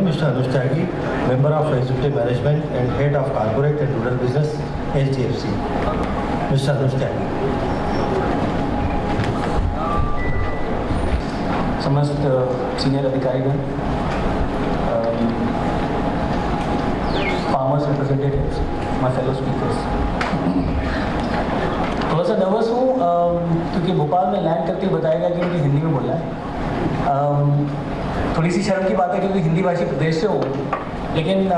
Mr. Anush Tyagi, Member of Executive Management and Head of Corporate and Rural Business, HDFC. Mr. Anush Tyagi. समस्त senior अधिकारीगण, farmers representatives, my fellow speakers, थोड़ा सा nervous हूँ क्योंकि भोपाल में land करके बताएगा कि मुझे हिंदी में बोलना है। थोड़ी सी शर्म की बात है क्योंकि हिंदी भाषी प्रदेश से हो, लेकिन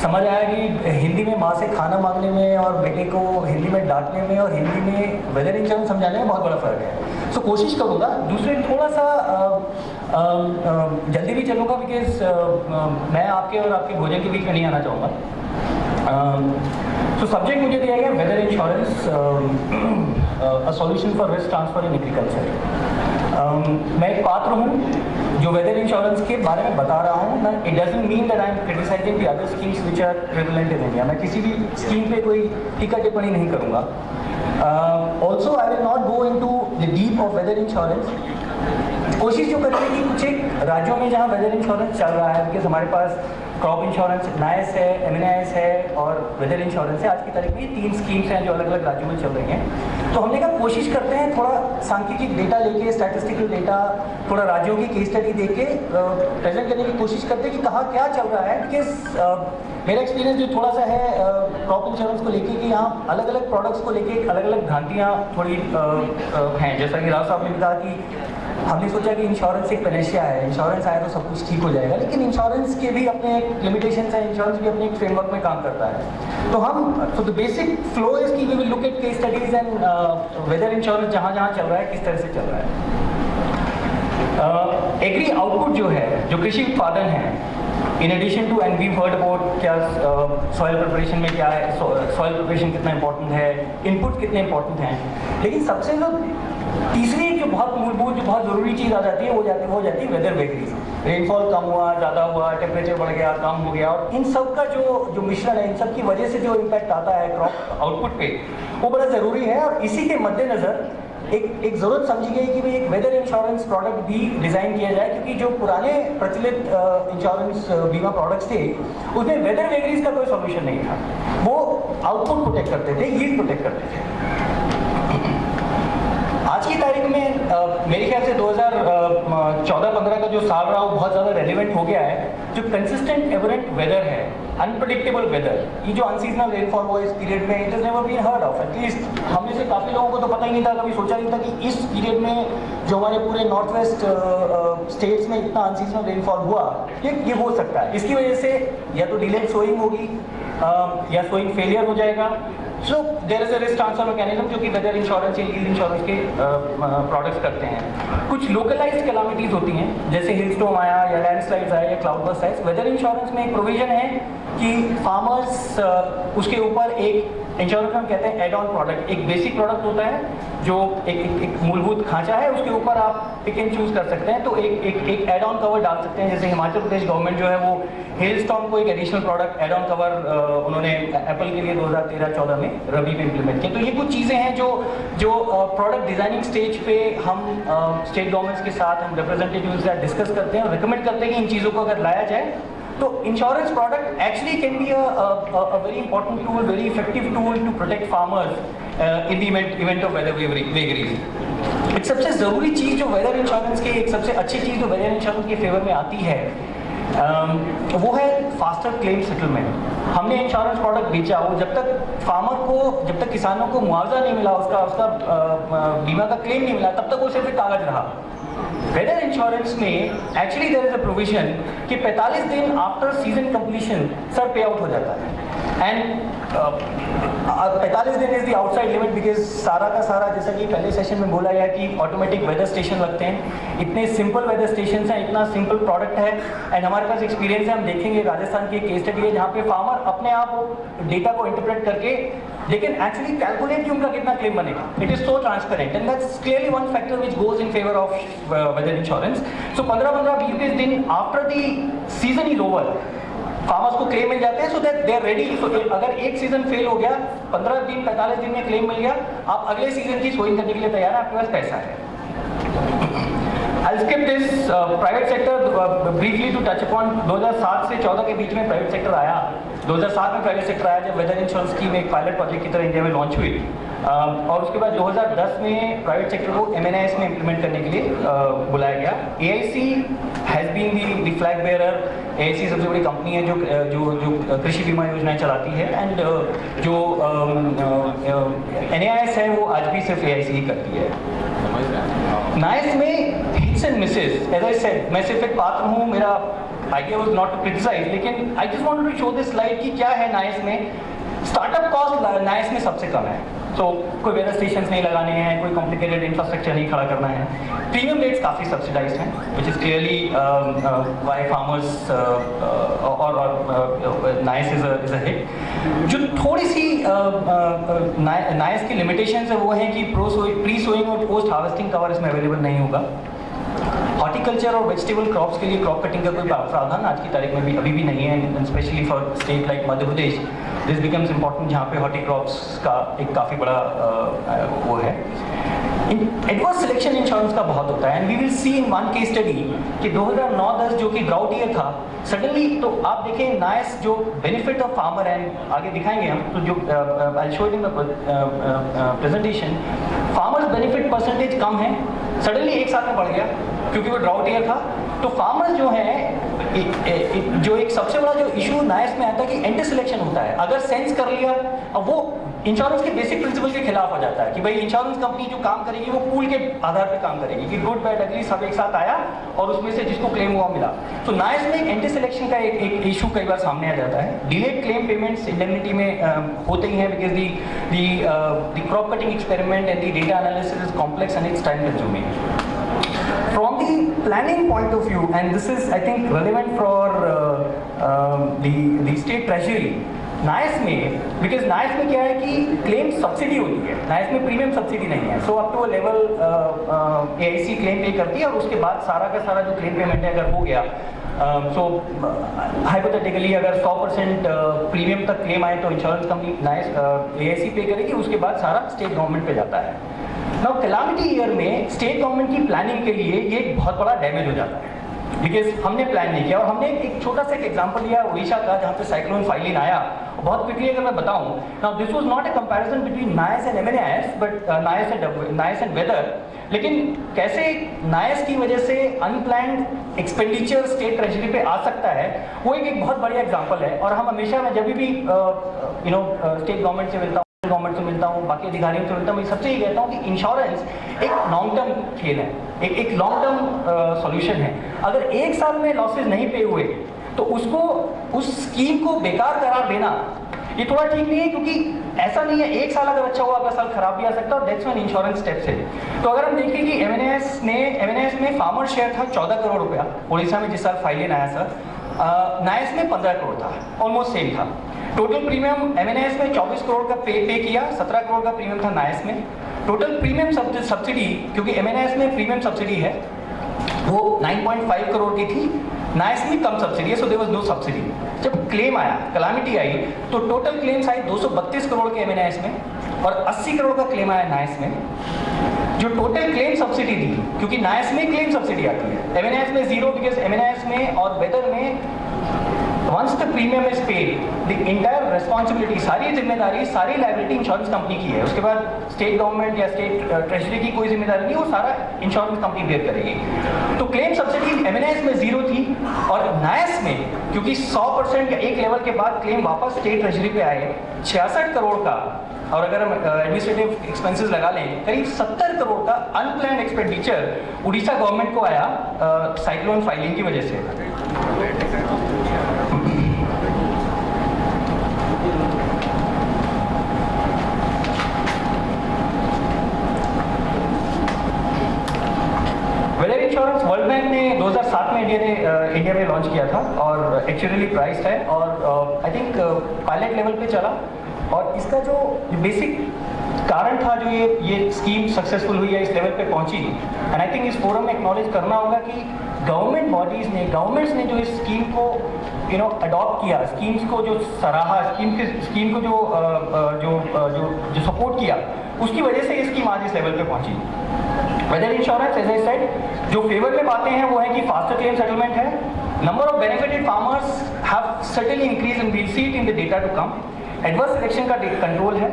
समझ आया कि हिंदी में माँ से खाना मांगने में और बेटे को हिंदी में डांटने में और हिंदी में वेदर इंश्योरेंस समझाने में बहुत बड़ा फ़र्क है। सो कोशिश करूँगा। दूसरे थोड़ा सा जल्दी भी चलूँगा बिकॉज मैं आपके और आपके भोजन के बीच में नहीं आना चाहूँगा। तो सब्जेक्ट मुझे दिया गया weather insurance, a solution for risk transfer in agriculture. मैं एक पात्र हूँ जो वेदर इंश्योरेंस के बारे में बता रहा हूँ। It doesn't mean that I am criticising the other schemes which are prevalent in India. मैं किसी भी स्कीम पे कोई टीका टिप्पणी नहीं करूँगा। Also I will not go into the deep of weather insurance. कोशिश जो करेंगे कि कुछ एक राज्यों में जहाँ वेदर इंश्योरेंस चल रहा है, बिकॉज हमारे पास क्रॉप इंश्योरेंस नाइस है, एमएनआईएस है और वेदर इंश्योरेंस है। आज की तारीख में ये 3 स्कीम्स हैं जो अलग अलग राज्यों में चल रही हैं। तो हमने कहा कोशिश करते हैं थोड़ा सांख्यिकी डेटा लेके, स्टैटिस्टिकल डेटा, थोड़ा राज्यों की केस स्टडी देख के प्रेजेंट करने की कोशिश करते हैं कि कहाँ क्या चल रहा है। बिकॉज मेरा एक्सपीरियंस जो थोड़ा सा है क्रॉप इंश्योरेंस को लेके कि यहाँ अलग अलग प्रोडक्ट्स को लेके अलग अलग भ्रांतियाँ थोड़ी हैं। जैसा कि राव साहब ने कहा कि हमने सोचा कि इंश्योरेंस एक पेनेशिया है, इंश्योरेंस आए तो सब कुछ ठीक हो जाएगा, लेकिन इंश्योरेंस के भी अपने एक लिमिटेशंस हैं, इंश्योरेंस भी अपने एक फ्रेमवर्क में काम करता है। तो हम द बेसिक फ्लो इज कि we will look at case studies and weather insurance जहाँ जहाँ चल रहा है किस तरह से चल रहा है। एग्री आउटपुट जो है, जो कृषि उत्पादन है, in addition to and we heard about क्या सॉइल प्रिपरेशन में क्या है, सॉइल प्रिपरेशन कितना इंपॉर्टेंट है, इनपुट कितने इंपॉर्टेंट हैं, लेकिन सबसे जो तीसरी जो बहुत मूलभूत जो बहुत ज़रूरी चीज़ आ जाती है वो जाती है वेदर वेगरीज। रेनफॉल कम हुआ, ज़्यादा हुआ, टेम्परेचर बढ़ गया, कम हो गया, और इन सब का जो मिश्रण है, इन सब की वजह से जो इम्पैक्ट आता है क्रॉप आउटपुट पे, वो बड़ा ज़रूरी है। और इसी के मद्देनज़र एक ज़रूरत समझी गई कि भाई एक वेदर इंश्योरेंस प्रोडक्ट भी डिज़ाइन किया जाए, क्योंकि जो पुराने प्रचलित इंश्योरेंस बीमा प्रोडक्ट्स थे उसमें वेदर वेगरीज का कोई सॉल्यूशन नहीं था। वो आउटपुट प्रोटेक्ट करते थे, यील्ड प्रोटेक्ट करते थे। आज की तारीख में मेरे ख्याल से 2014-15 का जो साल रहा वो बहुत ज़्यादा रेलिवेंट हो गया है। जो कंसिस्टेंट एवरेंट वेदर है, अनप्रेडिक्टेबल वेदर, ये जो अनसीजनल रेनफॉल हुआ इस पीरियड में, it is never been heard of. At least हम में से काफ़ी लोगों को तो पता ही नहीं था, कभी सोचा नहीं था कि इस पीरियड में जो हमारे पूरे नॉर्थ वेस्ट स्टेट्स में इतना अनसीजनल रेनफॉल हुआ, ये हो सकता है। इसकी वजह से या तो डिलेड सोइंग होगी या सोइंग फेलियर हो जाएगा। So there is a risk transfer mechanism जो कि वेदर इंश्योरेंस या यील्ड इंश्योरेंस के प्रोडक्ट्स करते हैं। कुछ लोकलाइज्ड कैलामिटीज़ होती हैं, जैसे हिल स्टॉर्म आया या लैंडस्लाइड्स आया या क्लाउड बर्स्ट आया। वेदर इंश्योरेंस में एक प्रोविजन है कि फार्मर्स उसके ऊपर एक इंश्योरेंस हम कहते हैं एड ऑन प्रोडक्ट, एक बेसिक प्रोडक्ट होता है जो एक मूलभूत खांचा है, उसके ऊपर आप पिक एंड चूज कर सकते हैं। तो एक एड ऑन कवर डाल सकते हैं। जैसे हिमाचल प्रदेश गवर्नमेंट जो है वो हेल स्टॉर्म को एक additional product add on cover उन्होंने एप्पल के लिए 2013-14 में रबी में इंप्लीमेंट किया। तो ये कुछ चीज़ें हैं जो प्रोडक्ट डिजाइनिंग स्टेज पे हम स्टेट गवर्नमेंट्स के साथ, हम रिप्रेजेंटेटिव के साथ डिस्कस करते हैं और रिकमेंड करते हैं कि इन चीज़ों को अगर लाया जाए तो insurance product actually can be a very important tool, very effective tool to protect farmers in the event of weather vagaries. एक सबसे ज़रूरी चीज़ जो वेदर इंश्योरेंस की, एक सबसे अच्छी चीज़ जो वेदर इंश्योरेंस के फेवर में आती है वो है फास्टर क्लेम सेटलमेंट। हमने इंश्योरेंस प्रोडक्ट बेचा, वो जब तक फार्मर को, जब तक किसानों को मुआवजा नहीं मिला, उसका बीमा का क्लेम नहीं मिला, तब तक वो सिर्फ एक कागज रहा। वेदर इंश्योरेंस में actually there is a provision कि 45 दिन after season completion sir pay out हो जाता है। एंड 45 दिन is the outside limit, because सारा का सारा, जैसा कि पहले सेशन में बोला गया कि ऑटोमेटिक वेदर स्टेशन लगते हैं। इतने सिंपल वेदर स्टेशन हैं, इतना सिंपल प्रोडक्ट है। एंड हमारे पास एक्सपीरियंस है, हम देखेंगे राजस्थान की एक केस स्टडी है जहाँ पे फार्मर अपने आप डेटा को इंटरप्रेट करके लेकिन एक्चुअली कैलकुलेट कि उनका कितना क्लेम बनेगा। It is so transparent and that's clearly one factor which goes in favour of weather insurance. So 15-20 दिन after the season is over farmers को क्लेम मिल जाते हैं, so that they are ready. So अगर एक season fail हो गया, 15 दिन 45 दिन में क्लेम मिल गया, आप अगले सीजन की सोइंग करने के लिए तैयार है, आपके पास पैसा है। I'll skip this private sector briefly to touch upon 2007 से 14 के बीच में प्राइवेट सेक्टर आया। 2007 में प्राइवेट सेक्टर आया जब वेदर इंश्योरेंस स्कीम एक पायलट प्रोजेक्ट की तरह इंडिया में लॉन्च हुई, और उसके बाद 2010 में प्राइवेट सेक्टर को MNIS में इम्प्लीमेंट करने के लिए बुलाया गया। AIC has been the flag bearer. AIC सबसे बड़ी कंपनी है जो कृषि बीमा योजनाएं चलाती है, एंड जो NAIS है वो आज भी सिर्फ AIC ही करती है। नाइस में hits and misses, as I said, मैं सिर्फ एक पात्र हूँ, मेरा idea was not to criticise, लेकिन I just wanted to show this slide कि क्या है नाइस में। स्टार्टअप कॉस्ट नाइस में सबसे कम है, तो कोई वेदर स्टेशन नहीं लगाने हैं, कोई कॉम्प्लिकेटेड इंफ्रास्ट्रक्चर नहीं खड़ा करना है। प्रीमियम रेट्स काफ़ी सब्सिडाइज हैं, which is clearly why farmers और नाइस इज अ हिट। जो थोड़ी सी नाइस की लिमिटेशंस है वो है कि प्री सोइंग और पोस्ट हार्वेस्टिंग कवर इसमें अवेलेबल नहीं होगा। हॉर्टिकल्चर और वेजिटेबल क्रॉप्स के लिए क्रॉप कटिंग का कोई प्रावधान आज की तारीख में भी अभी भी नहीं है, specially for state like Madhya Pradesh this becomes important, जहाँ पे हॉर्टी क्रॉप्स का एक काफ़ी बड़ा वो है। एडवर्स सिलेक्शन इंश्योरेंस का बहुत होता है, and we will see in one case study कि 2009-10 जो कि ड्राउट ईयर था, सडनली तो आप देखें नाइस जो बेनिफिट ऑफ फार्मर, एंड आगे दिखाएंगे हम, तो जो I show it in the presentation, farmers benefit percentage कम है, सडनली एक साल में बढ़ गया क्योंकि वो ड्राउट ईयर था। तो फार्मर्स जो है जो एक सबसे बड़ा जो इशू नाइस में आता है कि एंटी सिलेक्शन होता है। अगर सेंस कर लिया, अब वो इंश्योरेंस के बेसिक प्रिंसिपल के खिलाफ हो जाता है कि भाई इंश्योरेंस कंपनी जो काम करेगी वो पूल के आधार पे काम करेगी कि गुड बैड अग्री सब एक साथ आया और उसमें से जिसको क्लेम हुआ मिला। तो नाइस में एंटी सिलेक्शन का एक इशू कई बार सामने आ जाता है। डिलेड क्लेम पेमेंट्स इंडेमनिटी में होते ही हैं because the crop cutting experiment and the data analysis is complex and it's time consuming. From the planning point of view, and this is I think relevant for the state treasury, nice में, because nice में क्या है कि claim subsidy होती है, nice में premium subsidy नहीं है। So up to a level AIC claim pay करती है, और उसके बाद सारा का सारा जो क्लेम पेमेंट है अगर हो गया, सो हाइपोथेटिकली अगर 100% प्रीमियम तक क्लेम आए तो इंश्योरेंस कंपनी नाइस AIC पे करेगी, उसके बाद सारा स्टेट गवर्नमेंट पे जाता है। नाउ कैलामिटी ईयर में स्टेट गवर्नमेंट की प्लानिंग के लिए ये एक बहुत बड़ा डैमेज हो जाता है, बिकॉज हमने प्लान नहीं किया। और हमने एक छोटा सा एग्जांपल लिया उड़ीसा का, जहाँ पे साइक्लोन फाइलिन आया। बहुत क्विकली अगर मैं बताऊं, now this was not a comparison between NAIS and MNIS, but NAIS and weather, लेकिन कैसे नाइस की वजह से अनप्लान्ड एक्सपेंडिचर स्टेट ट्रेजरी पे आ सकता है, वो एक बहुत बढ़िया एग्जांपल है। और हम हमेशा, मैं जब भी स्टेट गवर्नमेंट से मिलता हूँ, गवर्नमेंट से मिलता हूँ, बाकी अधिकारियों से मिलता हूँ, मैं सबसे ये कहता हूँ कि इंश्योरेंस एक लॉन्ग टर्म खेल है, एक लॉन्ग टर्म सॉल्यूशन है। अगर एक साल में लॉसेज नहीं पे हुए तो उसको, उस स्कीम को बेकार करार देना ये थोड़ा ठीक नहीं है, क्योंकि ऐसा नहीं है एक साल अगर अच्छा हुआ अगला साल खराब भी आ सकता है, और दैट्स व्हेन इंश्योरेंस स्टेप्स है। तो अगर हम देखें कि MNIS में फार्मर शेयर था 14 करोड़ रुपया उड़ीसा में जिस साल फाइलिन आया सर, नाइस में 15 करोड़ था, ऑलमोस्ट सेम था। टोटल प्रीमियम MNIS में 24 करोड़ का पे किया, 17 करोड़ का प्रीमियम था नाइस में। टोटल प्रीमियम सब्सिडी, क्योंकि MNIS में प्रीमियम सब्सिडी है, वो 9.5 करोड़ की थी, नाइस में कम सब्सिडी है, so there was no subsidy. जब क्लेम आया, कैलामिटी आई, तो टोटल क्लेम्स आए 232 करोड़ के MNIS में, और 80 करोड़ का क्लेम आया नाइस में। जो टोटल क्लेम सब्सिडी थी, क्योंकि नाइस में क्लेम सब्सिडी आती है, MNIS में जीरो, बिकॉज MNIS में और वेदर में once the premium is paid, the entire responsibility, सारी जिम्मेदारी, सारी लायबिलिटी इंश्योरेंस कंपनी की है। उसके बाद स्टेट गवर्नमेंट या स्टेट ट्रेजरी की कोई जिम्मेदारी नहीं, वो सारा इंश्योरेंस कंपनी बेयर करेगी। तो क्लेम सब्सिडी MNIS में जीरो थी, और नाइस में क्योंकि 100% या एक लेवल के बाद क्लेम वापस स्टेट ट्रेजरी पे आए 66 करोड़ का, और अगर हम एडमिनिस्ट्रेटिव एक्सपेंसेस लगा लें करीब 70 करोड़ का अनप्लान्ड एक्सपेंडिचर उड़ीसा गवर्नमेंट को आया साइक्लोन फाइलिंग की वजह से। वेदर इंश्योरेंस वर्ल्ड बैंक ने 2007 में इंडिया में लॉन्च किया था, और एक्चुअली प्राइस्ड है, और आई थिंक पायलट लेवल पे चला। और इसका जो बेसिक कारण था, जो ये स्कीम सक्सेसफुल हुई है, इस लेवल पे पहुंची, एंड आई थिंक इस फोरम में एक्नॉलेज करना होगा कि गवर्नमेंट्स ने जो इस स्कीम को अडॉप्ट किया, स्कीम्स को जो सराहा, स्कीम को जो सपोर्ट किया, उसकी वजह से ये स्कीम आज इस लेवल पे पहुंची। Weather insurance as I said जो फेवर में बातें हैं वो है कि फास्टर क्लेम सेटलमेंट है, number of benefited farmers have certainly increase in we'll see it in the data to come, adverse selection का कंट्रोल है,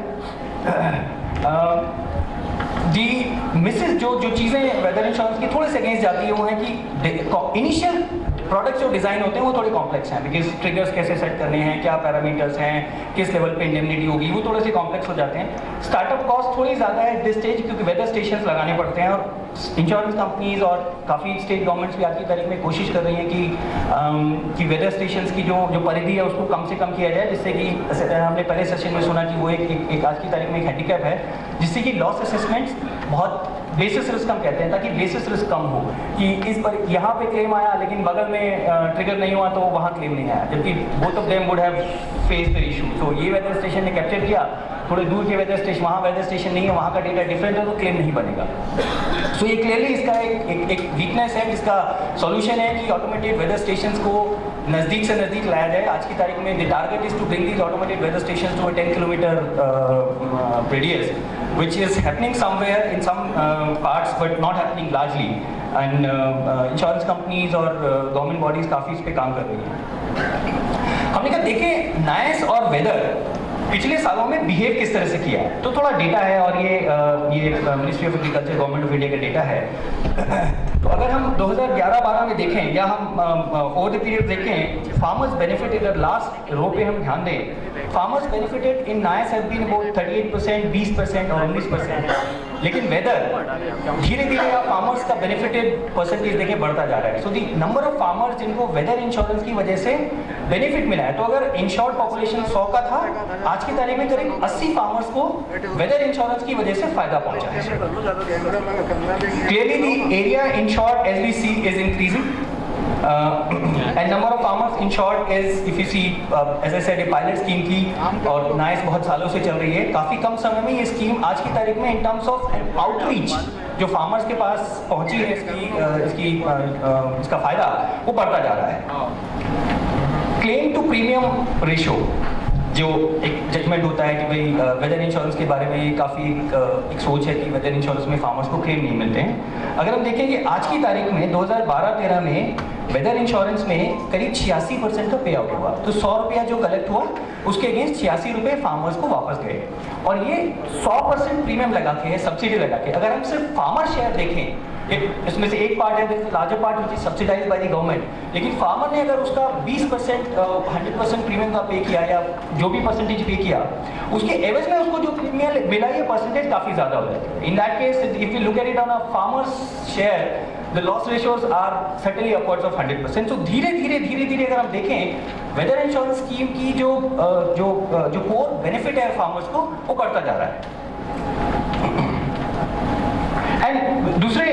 दी मिसेस जो चीज़ें वेदर इंश्योरेंस की थोड़े से अगेंस्ट जाती है वो है कि इनिशियल प्रोडक्ट्स जो डिज़ाइन होते हैं वो थोड़े कॉम्प्लेक्स हैं, बिकॉज ट्रिगर्स कैसे सेट करने हैं, क्या पैरामीटर्स हैं, किस लेवल पे इंडेमनिटी होगी, वो थोड़े से कॉम्प्लेक्स हो जाते हैं। स्टार्टअप कॉस्ट थोड़ी ज़्यादा है एट दिस स्टेज क्योंकि वेदर स्टेशन लगाने पड़ते हैं, और इंश्योरेंस कंपनीज और काफ़ी स्टेट गवर्नमेंट्स भी आज की तारीख में कोशिश कर रही हैं कि वेदर स्टेशन की जो परिधि है उसको कम से कम किया जाए, जिससे कि हमने पहले सेशन में सुना कि वो एक आज की तारीख में एक हैंडीकैप है, जिससे कि लॉस असेसमेंट्स बहुत बेसिस रिस्क हम कहते हैं, ताकि बेसिस रिस्क कम हो कि इस पर यहाँ पे क्लेम आया लेकिन बगल में ट्रिगर नहीं हुआ तो वहाँ क्लेम नहीं आया, जबकि both of them would have face the issue. तो ये वेदर स्टेशन ने कैप्चर किया, थोड़े दूर के वेदर स्टेशन, वहाँ वेदर स्टेशन नहीं है, वहाँ का डेटा डिफरेंट है तो क्लेम नहीं बनेगा। सो ये क्लियरली इसका एक वीकनेस है, जिसका सॉल्यूशन है कि ऑटोमेटेड वेदर स्टेशंस को नज़दीक से नज़दीक लाया जाए। आज की तारीख में the target is to bring these automated weather stations to a 10 kilometre radius, which is happening somewhere in some parts but not happening largely, and insurance companies और government bodies काफ़ी इस पे काम कर रही हैं। हमने कहा देखें नाइस और वेदर पिछले सालों में बिहेव किस तरह से किया है, तो थोड़ा डेटा है और ये ministry of agriculture government of India का डेटा है। तो अगर हम 2011-12 में देखें या हम ओवर द पीरियड देखें, फार्मर्स बेनिफिटेड, लास्ट रो पे हम ध्यान दें, farmers benefited in NAIS have been about 38%, 20% और 19%, लेकिन वेदर धीरे धीरे आप फार्मर्स का बेनिफिटेड परसेंटेज देखें बढ़ता जा रहा है। सो दी नंबर ऑफ फार्मर्स जिनको वेदर इंश्योरेंस की वजह से बेनिफिट मिला है, तो अगर इंश्योर्ड पॉपुलेशन 100 का था, आज की तारीख में करीब 80 फार्मर्स को वेदर इंश्योरेंस की वजह से फायदा पहुंचा है। Clearly the area insured as we see is increasing, and number of farmers insured is, if you see, as I said, a pilot scheme थी और नाइस बहुत सालों से चल रही है। काफ़ी कम समय में ये स्कीम आज की तारीख में इन टर्म्स ऑफ आउटरीच जो फार्मर्स के पास पहुंची है इसका फायदा वो बढ़ता जा रहा है। क्लेम टू प्रीमियम रेशो जो एक जजमेंट होता है कि भाई वेदर इंश्योरेंस के बारे में काफ़ी एक सोच है कि वेदर इंश्योरेंस में फार्मर्स को क्लेम नहीं मिलते हैं। अगर हम देखें कि आज की तारीख में 2012-13 में वेदर इंश्योरेंस में करीब 86% का पे आउट हुआ, तो 100 रुपया जो कलेक्ट हुआ उसके अगेंस्ट 86 रुपये फार्मर्स को वापस गए, और ये 100% प्रीमियम लगा के है, सब्सिडी लगा के। अगर हम सिर्फ फार्मर शेयर देखें, इसमें से एक पार्ट है larger part which is subsidised by the government, लेकिन फार्मर ने अगर उसका 20% 100% प्रीमियम का पे किया या जो भी परसेंटेज पे किया, उसके एवज में उसको जो प्रीमियम मिला ये परसेंटेज काफ़ी ज़्यादा हो जाती है। In that case if you look at it on a farmers share, the loss ratios are certainly upwards of 100%. So धीरे धीरे अगर हम देखें वेदर इंश्योरेंस स्कीम की जो कोर बेनिफिट है फार्मर्स को वो बढ़ता जा रहा है। एंड दूसरे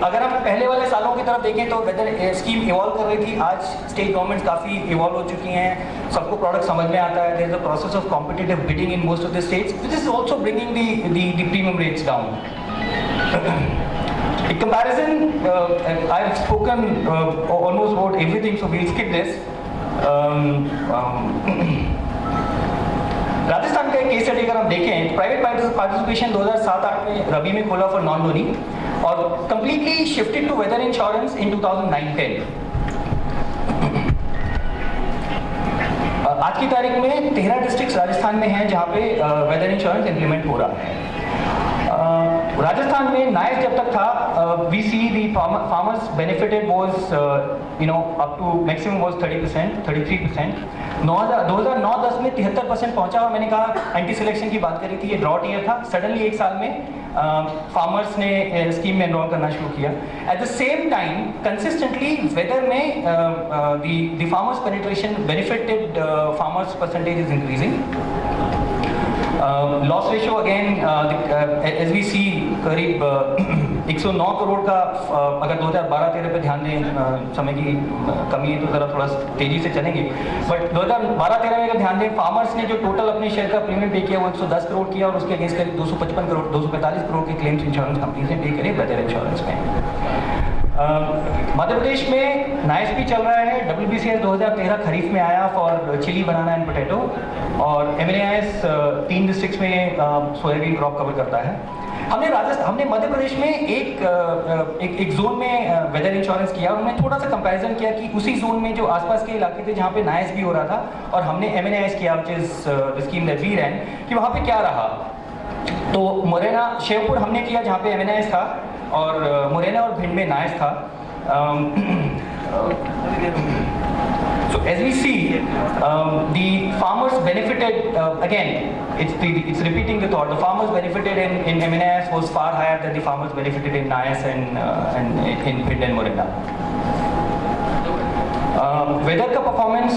अगर हम पहले वाले सालों की तरफ देखें तो वेदर स्कीम इवॉल्व कर रही थी, आज स्टेट गवर्नमेंट्स काफ़ी इवॉल्व हो चुकी हैं, सबको प्रोडक्ट समझ में आता है। There is a process of competitive bidding in most of the states which is also bringing the premium rates down. In comparison, I've spoken almost about everything, so we'll skip this. Rajasthan का एक case study अगर हम देखें, private participation 2007-8 में रबी में खोला for non loanee और completely shifted to weather insurance in 2009-10। आज की तारीख में 13 डिस्ट्रिक्ट्स राजस्थान में हैं जहाँ पे वेदर इंश्योरेंस इम्प्लीमेंट हो रहा है। राजस्थान में नाइस जब तक था, we see the farmers benefited was up to maximum was 30%, 33%। 2009-10 में 73% पहुंचा, और मैंने कहा एंटी सिलेक्शन की बात करी थी, ये ड्रॉट ईयर था। सडनली एक साल में फार्मर्स ने स्कीम में एनरोल करना शुरू किया। At the same time consistently weather में the farmers penetration benefited farmers percentage is increasing. Loss ratio again as we see करीब 109 करोड़ का, अगर 2012-13 पे ध्यान दें, समय की कमी है तो ज़रा थोड़ा तेज़ी से चलेंगे, बट 2012-13 में अगर ध्यान दें, फार्मर्स ने जो टोटल अपने शेयर का प्रीमियम पे किया वो 110 करोड़ किया, और उसके अगेंस्ट करीब 255 करोड़ 245 करोड़ के क्लेम्स इंश्योरेंस कंपनीज ने पे करे वेदर इंश्योरेंस में। मध्य प्रदेश में नाइस भी चल रहा है। WBCS 2013 खरीफ में आया for chilli, banana and potato, और MNAIS 3 डिस्ट्रिक्ट्स में सोयाबीन क्रॉप कवर करता है। हमने मध्य प्रदेश में एक जोन में वेदर इंश्योरेंस किया और हमने थोड़ा सा कंपैरिजन किया कि उसी जोन में जो आसपास के इलाके थे जहाँ पे नाइस भी हो रहा था और हमने MNIS किया, which is the scheme that we ran, कि वहाँ पे क्या रहा। तो मुरैना शेवपुर हमने किया जहाँ पे MNIS था और मुरैना और भिंड में नाइस था। So as we see, the farmers benefited, again, it's repeating the thought, the farmers benefited in MNIS was far higher than the farmers benefited in NIAS and in Bhind and Morena. Weather का performance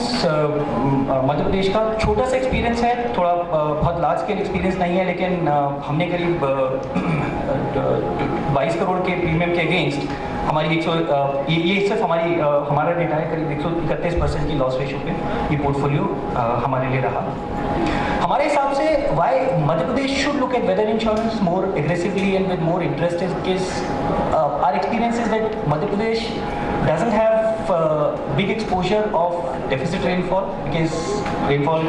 Madhya Pradesh का छोटा सा experience है, थोड़ा बहुत large scale experience नहीं है, लेकिन हमने करीब 22 करोड़ के प्रीमियम के अगेंस्ट हमारी ये सिर्फ हमारा डेटा है, करीब 131% की लॉस रेशियो पे ये पोर्टफोलियो हमारे लिए रहा। हमारे हिसाब से why Madhya Pradesh should look at weather insurance more aggressively and with more interest is our experience is that Madhya Pradesh doesn't have big exposure of deficit rainfall because rainfall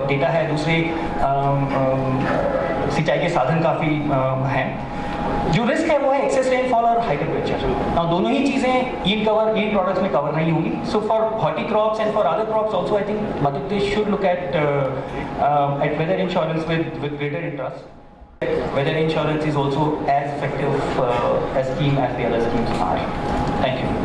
data है, दूसरे सिंचाई के साधन काफ़ी हैं। जो रिस्क है वो है एक्सेस रेनफॉल और हाई टेम्परेचर। दोनों ही चीज़ें यील्ड प्रोडक्ट्स में कवर नहीं होंगी। So for horticrops and for other crops also I think Madhya Pradesh should look at weather insurance with greater interest. Weather insurance is also as effective a scheme as the other schemes are. Thank you.